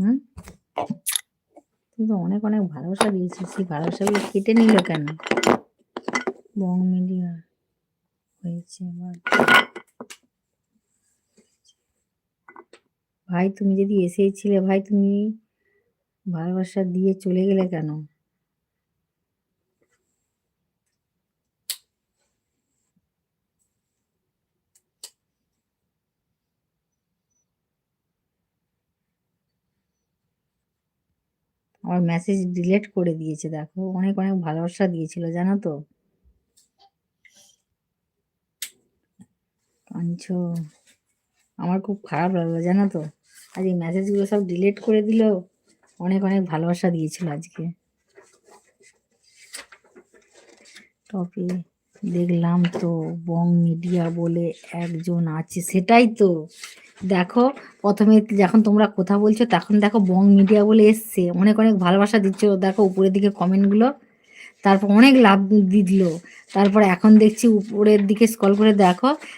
হুম? তুমি তো অনেক অনেক ভালোবাসা দিয়েছিস, সেই ভালোবাসাগুলো কেটে নিল কেন? বং মিডিয়া হয়েছে আবার। ভাই তুমি যদি এসেই ছিলে ভাই, তুমি ভালোবাসা দিয়ে চলে গেলে কেন? আমার মেসেজ ডিলিট করে দিয়েছে, দেখো অনেক অনেক ভালোবাসা দিয়েছিল জানো তো। কাঁদছো, আমার খুব খারাপ লাগলো জানো তো। আজ এই মেসেজগুলো সব ডিলিট করে দিল, অনেক অনেক ভালোবাসা দিয়েছিল আজকে। টপে দেখলাম তো বং মিডিয়া বলে একজন আছে, সেটাই তো দেখো। প্রথমে যখন তোমরা কথা বলছো তখন দেখো বং মিডিয়া বলে এসছে, অনেক অনেক ভালোবাসা দিচ্ছ, দেখো উপরের দিকে কমেন্টগুলো। তারপর অনেক লাভ দিল, তারপর এখন দেখছি উপরের দিকে স্ক্রল করে দেখো